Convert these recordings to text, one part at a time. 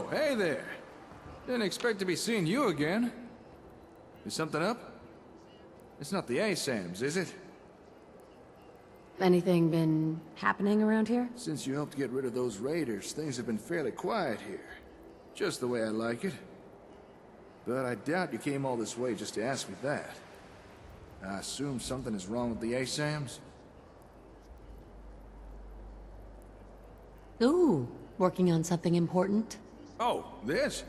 Oh, hey there. Didn't expect to be seeing you again. Is something up? It's not the ASAMs, is it? Anything been happening around here? Since you helped get rid of those raiders, things have been fairly quiet here. Just the way I like it. But I doubt you came all this way just to ask me that. I assume something is wrong with the ASAMs? Ooh, working on something important? Oh, this?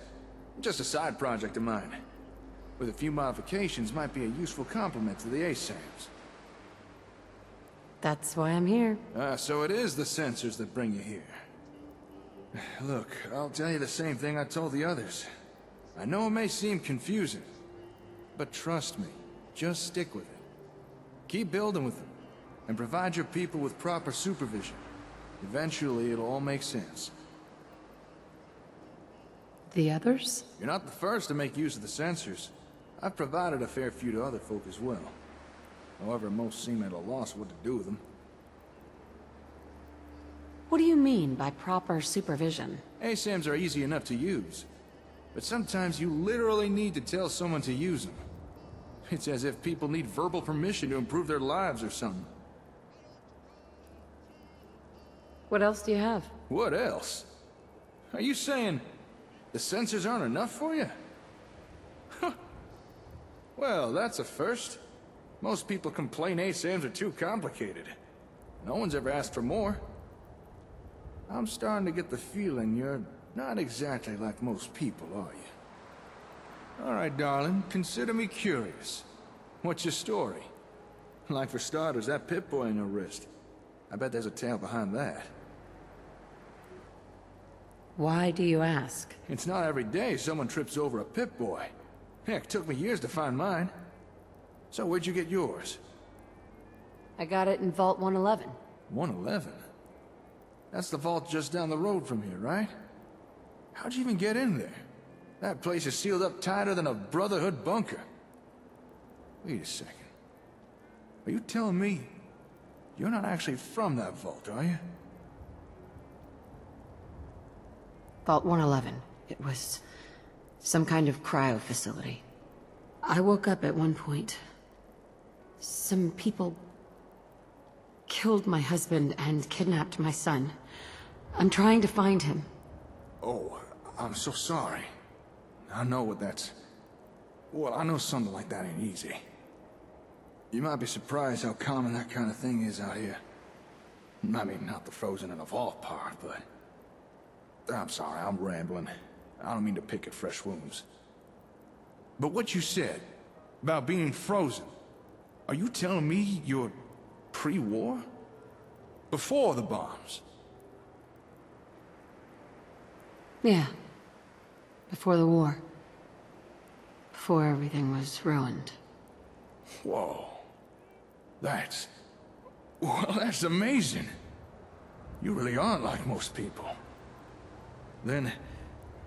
Just a side project of mine. With a few modifications, might be a useful complement to the ASAMs. That's why I'm here. So it is the sensors that bring you here. Look, I'll tell you the same thing I told the others. I know it may seem confusing, but trust me, just stick with it. Keep building with them, and provide your people with proper supervision. Eventually, it'll all make sense. The others? You're not the first to make use of the sensors. I've provided a fair few to other folk as well. However, most seem at a loss what to do with them. What do you mean by proper supervision? ASAMs are easy enough to use, but sometimes you literally need to tell someone to use them. It's as if people need verbal permission to improve their lives or something. What else do you have? What else? Are you saying the sensors aren't enough for you? Huh. Well, that's a first. Most people complain ASAMs are too complicated. No one's ever asked for more. I'm starting to get the feeling you're not exactly like most people, are you? All right, darling, consider me curious. What's your story? Like for starters, that Pip-Boy on your wrist. I bet there's a tale behind that. Why do you ask? It's not every day someone trips over a Pip-Boy. Heck, it took me years to find mine. So where'd you get yours? I got it in Vault 111. 111? That's the vault just down the road from here, right? How'd you even get in there? That place is sealed up tighter than a Brotherhood bunker. Wait a second. Are you telling me you're not actually from that vault, are you? Vault 111. It was some kind of cryo facility. I woke up at one point. Some people killed my husband and kidnapped my son. I'm trying to find him. Oh, I'm so sorry. I know what that's... Well, I know something like that ain't easy. You might be surprised how common that kind of thing is out here. I mean, not the frozen in a vault part, but... I'm sorry, I'm rambling. I don't mean to pick at fresh wounds. But what you said about being frozen, are you telling me you're pre-war? Before the bombs? Yeah. Before the war. Before everything was ruined. Whoa. Well, that's amazing. You really aren't like most people. Then,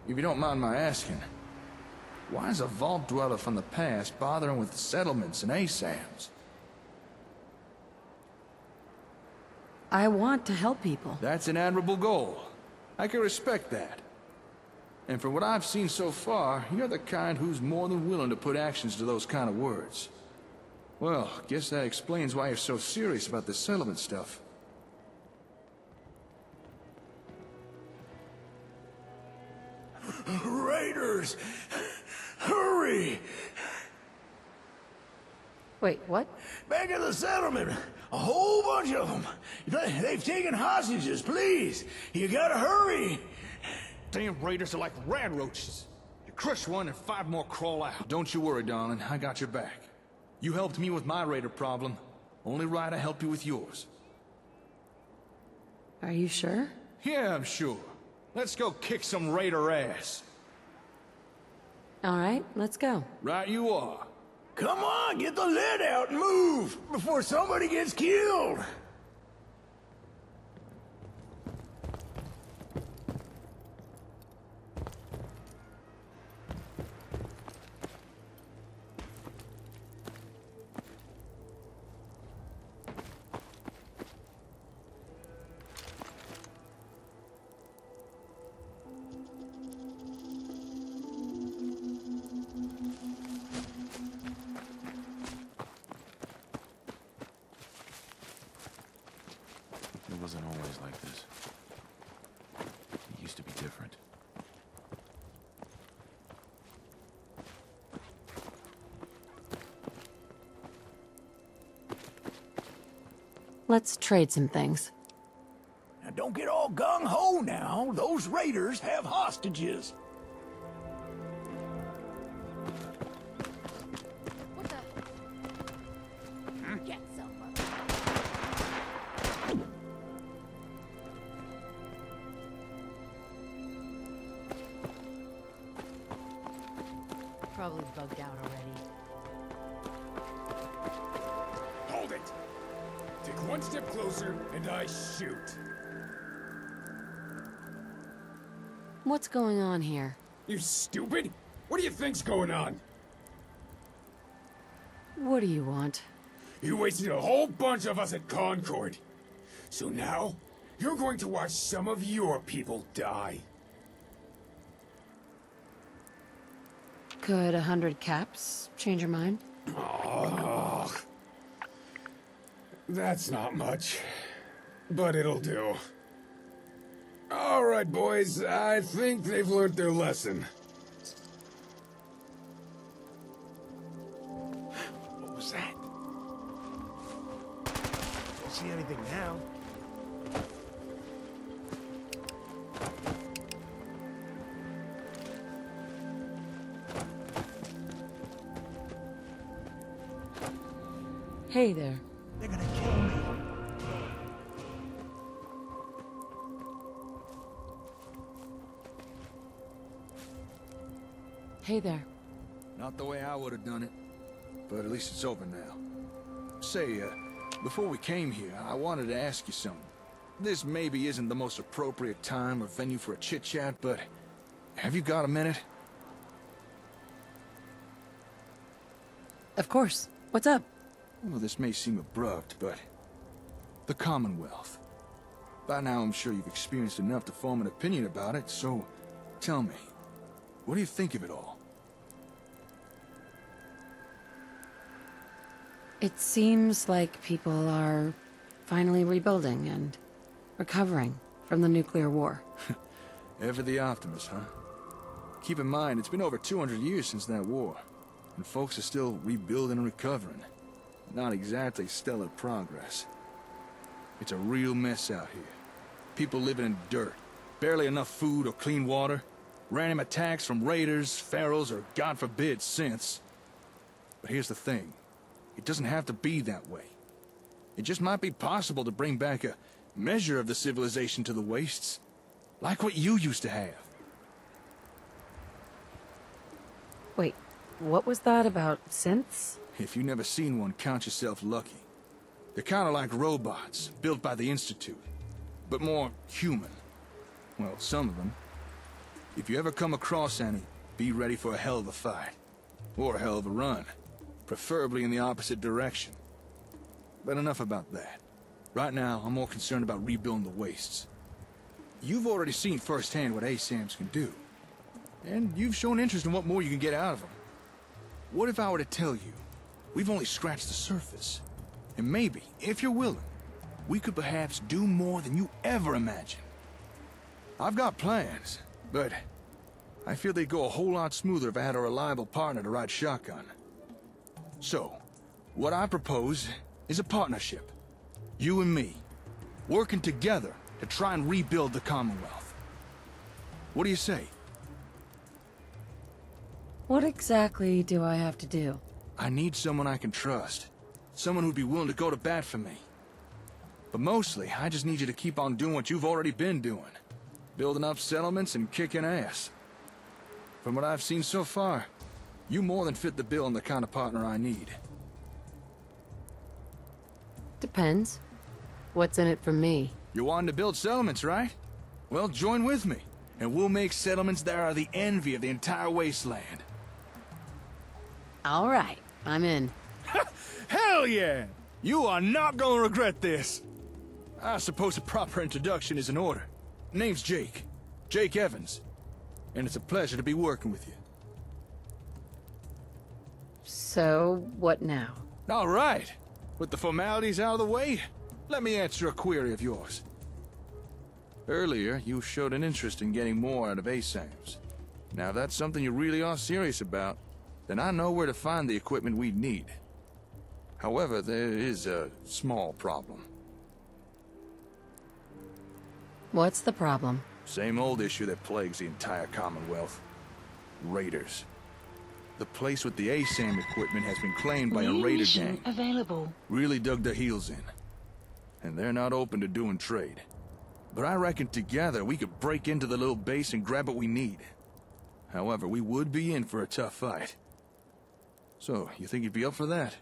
if you don't mind my asking, why is a vault dweller from the past bothering with settlements and ASAMs? I want to help people. That's an admirable goal. I can respect that. And from what I've seen so far, you're the kind who's more than willing to put actions to those kind of words. Well, guess that explains why you're so serious about this settlement stuff. Raiders! Hurry! Wait, what? Back at the settlement. A whole bunch of them. They've taken hostages, please. You gotta hurry. Damn raiders are like rad roaches. You crush one and 5 more crawl out. Don't you worry, darling. I got your back. You helped me with my raider problem. Only right I help you with yours. Are you sure? Yeah, I'm sure. Let's go kick some raider ass. All right, let's go. Right you are. Come on, get the lid out and move before somebody gets killed. Let's trade some things. Now don't get all gung-ho now. Those raiders have hostages. What the? Get some. Probably bugged out already. Hold it! Take one step closer, and I shoot. What's going on here? You stupid? What do you think's going on? What do you want? You wasted a whole bunch of us at Concord. So now, you're going to watch some of your people die. Could 100 caps change your mind? Oh, that's not much, but it'll do. All right, boys, I think they've learned their lesson. What was that? Don't see anything now. Hey there. They're gonna kill me. Hey there. Not the way I would have done it, but at least it's over now. Say, before we came here, I wanted to ask you something. This maybe isn't the most appropriate time or venue for a chit-chat, but have you got a minute? Of course. What's up? Well, this may seem abrupt, but the Commonwealth. By now, I'm sure you've experienced enough to form an opinion about it, so tell me, what do you think of it all? It seems like people are finally rebuilding and recovering from the nuclear war. Ever the optimist, huh? Keep in mind, it's been over 200 years since that war, and folks are still rebuilding and recovering. Not exactly stellar progress. It's a real mess out here. People living in dirt, barely enough food or clean water, random attacks from raiders, pharaohs, or God forbid, synths. But here's the thing. It doesn't have to be that way. It just might be possible to bring back a measure of the civilization to the wastes, like what you used to have. Wait, what was that about synths? If you've never seen one, count yourself lucky. They're kind of like robots, built by the Institute, but more human. Well, some of them. If you ever come across any, be ready for a hell of a fight. Or a hell of a run. Preferably in the opposite direction. But enough about that. Right now, I'm more concerned about rebuilding the wastes. You've already seen firsthand what ASAMs can do. And you've shown interest in what more you can get out of them. What if I were to tell you, we've only scratched the surface? And maybe, if you're willing, we could perhaps do more than you ever imagined. I've got plans, but I feel they'd go a whole lot smoother if I had a reliable partner to ride shotgun. So, what I propose is a partnership. You and me, working together to try and rebuild the Commonwealth. What do you say? What exactly do I have to do? I need someone I can trust. Someone who'd be willing to go to bat for me. But mostly, I just need you to keep on doing what you've already been doing. Building up settlements and kicking ass. From what I've seen so far, you more than fit the bill and the kind of partner I need. Depends. What's in it for me? You're wanting to build settlements, right? Well, join with me, and we'll make settlements that are the envy of the entire wasteland. All right, I'm in. Hell yeah! You are not gonna regret this! I suppose a proper introduction is in order. Name's Jake. Jake Evans. And it's a pleasure to be working with you. So, what now? All right. With the formalities out of the way, let me answer a query of yours. Earlier, you showed an interest in getting more out of ASAMs. Now, if that's something you really are serious about, then I know where to find the equipment we'd need. However, there is a small problem. What's the problem? Same old issue that plagues the entire Commonwealth. Raiders. The place with the ASAM equipment has been claimed by a raider gang. Available. Really dug their heels in. And they're not open to doing trade. But I reckon together we could break into the little base and grab what we need. However, we would be in for a tough fight. So, you think you'd be up for that?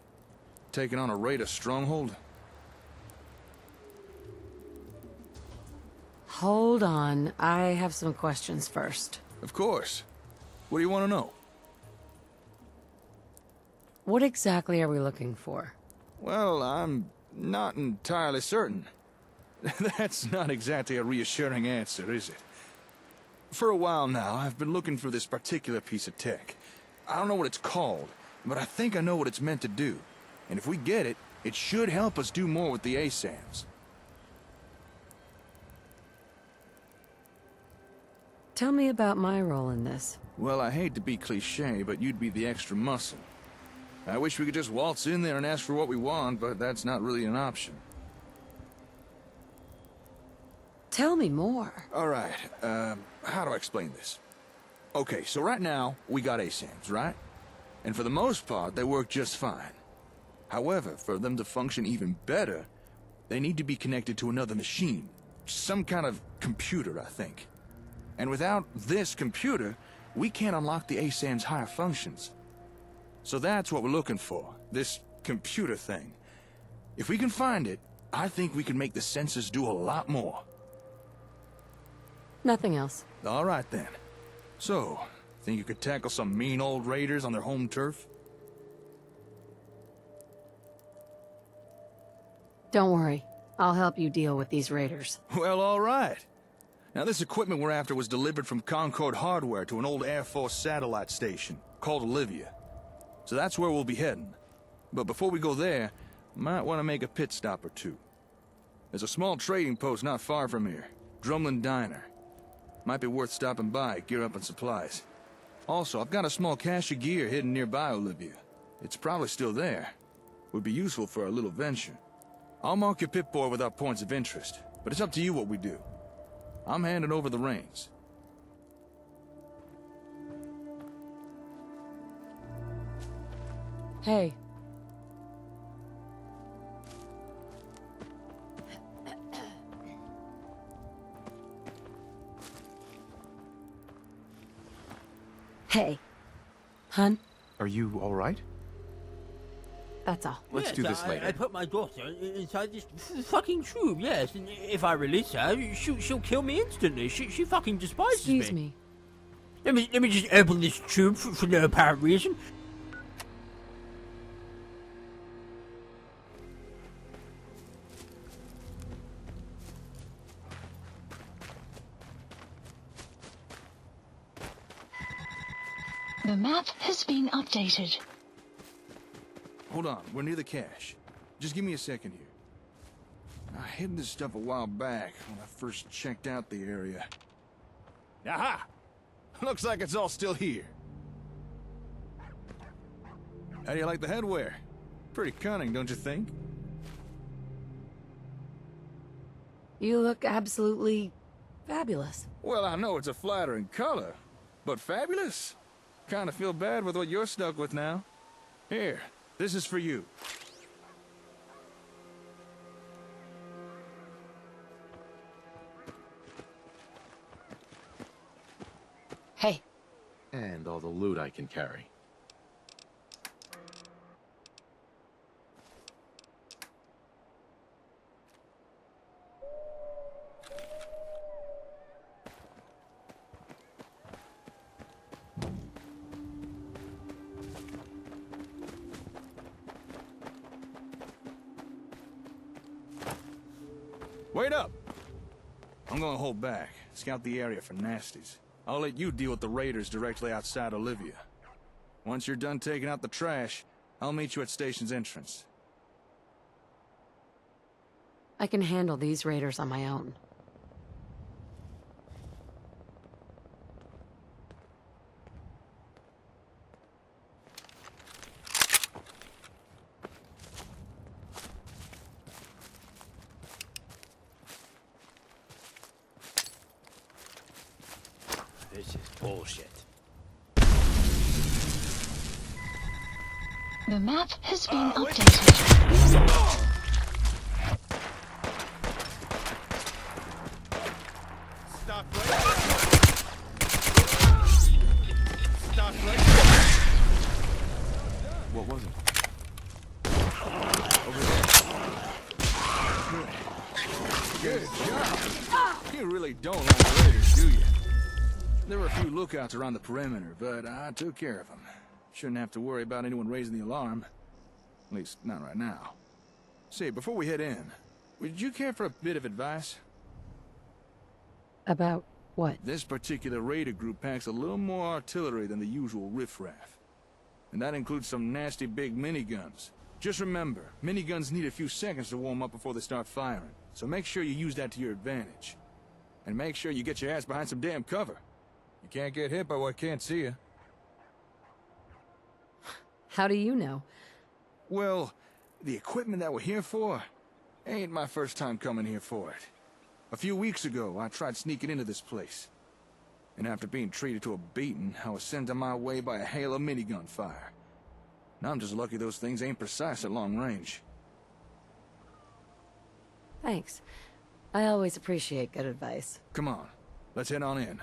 Taking on a raider stronghold? Hold on, I have some questions first. Of course. What do you want to know? What exactly are we looking for? Well, I'm not entirely certain. That's not exactly a reassuring answer, is it? For a while now, I've been looking for this particular piece of tech. I don't know what it's called, but I think I know what it's meant to do. And if we get it, it should help us do more with the ASAMs. Tell me about my role in this. Well, I hate to be cliché, but you'd be the extra muscle. I wish we could just waltz in there and ask for what we want, but that's not really an option. Tell me more. All right, how do I explain this? Okay, so right now, we got ASAMs, right? And for the most part, they work just fine. However, for them to function even better, they need to be connected to another machine. Some kind of computer, I think. And without this computer, we can't unlock the ASAM's higher functions. So that's what we're looking for, this computer thing. If we can find it, I think we can make the sensors do a lot more. Nothing else. All right then. So, think you could tackle some mean old raiders on their home turf? Don't worry. I'll help you deal with these raiders. Well, all right. Now, this equipment we're after was delivered from Concord Hardware to an old Air Force satellite station called Olivia. So that's where we'll be heading. But before we go there, might want to make a pit stop or two. There's a small trading post not far from here, Drumlin Diner. Might be worth stopping by, gear up on supplies. Also, I've got a small cache of gear hidden nearby Olivia. It's probably still there. Would be useful for our little venture. I'll mark your Pip-Boy with our points of interest, but it's up to you what we do. I'm handing over the reins. Hey. Hey. Hun, Are you all right? that's all. Let's do this later. I put my daughter inside this fucking tube, yes, and if I release her, she'll kill me instantly. She fucking despises Excuse me. Let me just open this tube for no apparent reason. The map has been updated. Hold on, we're near the cache. Just give me a second here. I hid this stuff a while back when I first checked out the area. Aha! Looks like it's all still here. How do you like the headwear? Pretty cunning, don't you think? You look absolutely fabulous. Well, I know it's a flattering color, but fabulous? Kinda feel bad with what you're stuck with now. Here, this is for you. Hey, And all the loot I can carry. Wait up! I'm gonna hold back, scout the area for nasties. I'll let you deal with the raiders directly outside Olivia. Once you're done taking out the trash, I'll meet you at station's entrance. I can handle these raiders on my own. The map has been updated. Stop right there. Stop right there. What was it? Good job. You really don't like raiders, do you? There were a few lookouts around the perimeter, but I took care of them. Shouldn't have to worry about anyone raising the alarm. At least, not right now. Say, before we head in, would you care for a bit of advice? About what? This particular raider group packs a little more artillery than the usual riffraff. And that includes some nasty big miniguns. Just remember, miniguns need a few seconds to warm up before they start firing. So make sure you use that to your advantage. And make sure you get your ass behind some damn cover. You can't get hit by what can't see you. How do you know? Well, the equipment that we're here for ain't my first time coming here for it. A few weeks ago, I tried sneaking into this place. And after being treated to a beating, I was sent on my way by a hail of minigun fire. Now I'm just lucky those things ain't precise at long range. Thanks. I always appreciate good advice. Come on, let's head on in.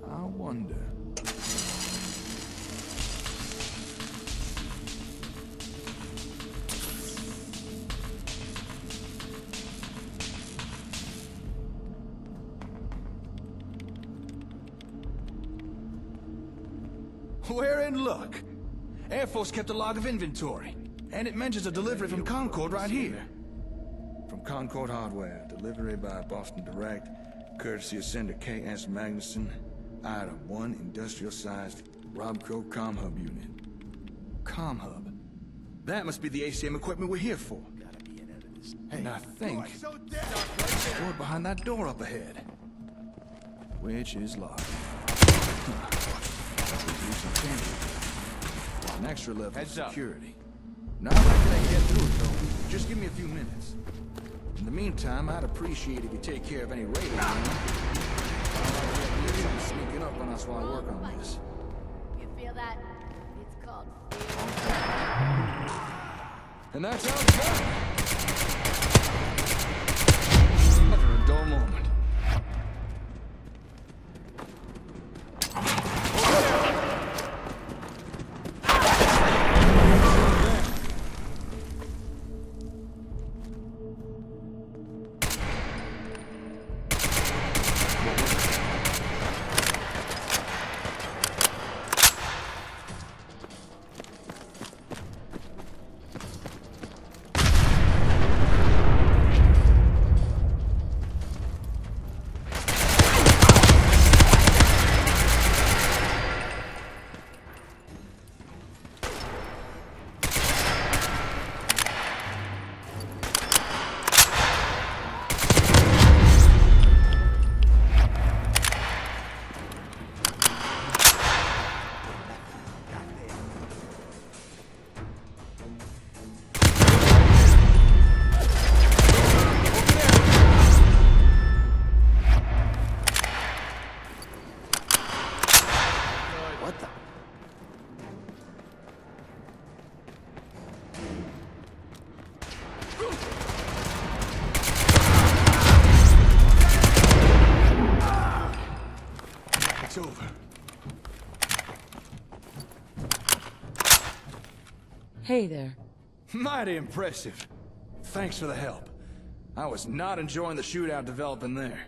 I wonder. We're in luck. Air Force kept a log of inventory, and it mentions a delivery from Concord right here. From Concord Hardware, delivery by Boston Direct, courtesy of Senator K.S. Magnuson. Item 1, industrial-sized Robco ComHub unit. ComHub? That must be the ACM equipment we're here for. And I think it's stored behind that door up ahead. Which is locked. An extra level of security. Not like I can get through it, though. Just give me a few minutes. In the meantime, I'd appreciate if you take care of any raiders. Sneaking up on us while I work on this. You feel that? It's called And that's how it's done. Never a dull moment. Over. Hey there. Mighty impressive. Thanks for the help. I was not enjoying the shootout developing there.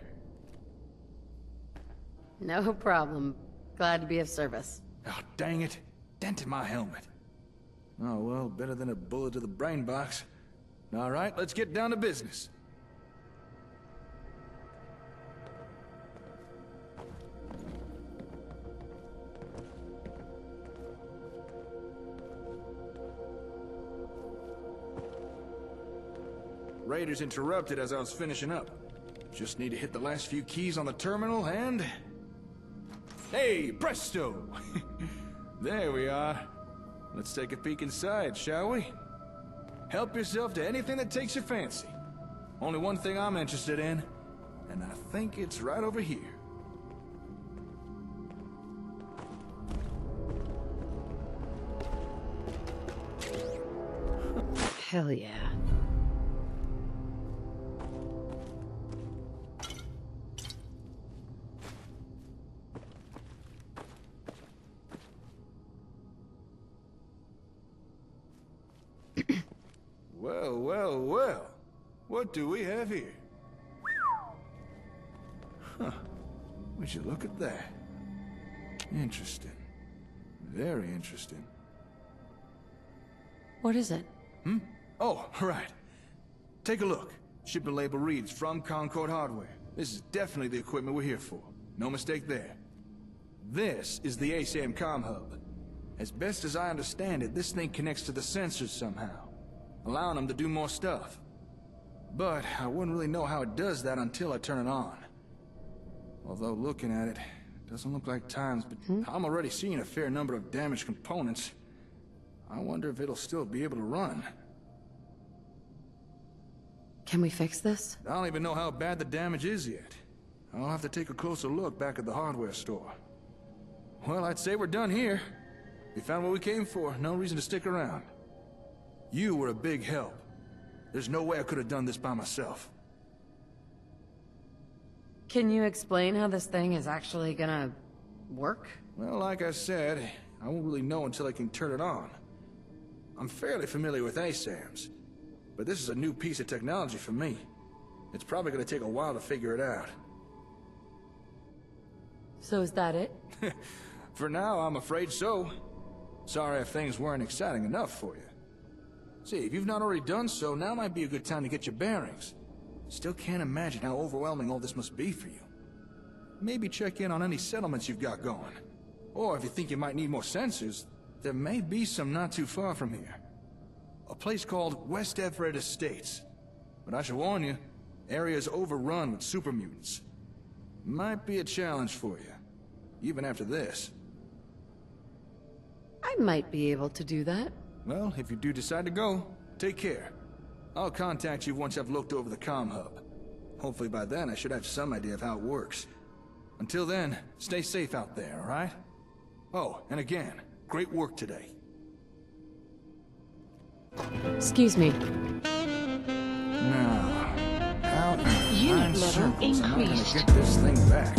No problem. Glad to be of service. Oh, dang it. Dented my helmet. Oh, well, better than a bullet to the brain box. All right, let's get down to business. Raiders interrupted as I was finishing up. Just need to hit the last few keys on the terminal and... Hey, presto! There we are. Let's take a peek inside, shall we? Help yourself to anything that takes your fancy. Only one thing I'm interested in, and I think it's right over here. Hell yeah. Well, well, well. What do we have here? Huh. Would you look at that? Interesting. Very interesting. What is it? Oh, right. Take a look. Shipment label reads, from Concord Hardware. This is definitely the equipment we're here for. No mistake there. This is the ASAM comm hub. As best as I understand it, this thing connects to the sensors somehow, allowing them to do more stuff. But I wouldn't really know how it does that until I turn it on. Although looking at it, doesn't look like times, but I'm already seeing a fair number of damaged components. I wonder if it'll still be able to run. Can we fix this? I don't even know how bad the damage is yet. I'll have to take a closer look back at the hardware store. Well, I'd say we're done here. We found what we came for, no reason to stick around. You were a big help. There's no way I could have done this by myself. Can you explain how this thing is actually gonna work? Well, like I said, I won't really know until I can turn it on. I'm fairly familiar with ASAMs, but this is a new piece of technology for me. It's probably gonna take a while to figure it out. So is that it? For now, I'm afraid so. Sorry if things weren't exciting enough for you. See, if you've not already done so, now might be a good time to get your bearings. Still can't imagine how overwhelming all this must be for you. Maybe check in on any settlements you've got going. Or if you think you might need more sensors, there may be some not too far from here. A place called West Everett Estates. But I should warn you, area's overrun with super mutants. Might be a challenge for you, even after this. I might be able to do that. Well, if you do decide to go, take care. I'll contact you once I've looked over the comm hub. Hopefully by then I should have some idea of how it works. Until then, stay safe out there, alright? Oh, and again, great work today. Excuse me. Now, how in Unit nine level circles am I gonna increased. get this thing back?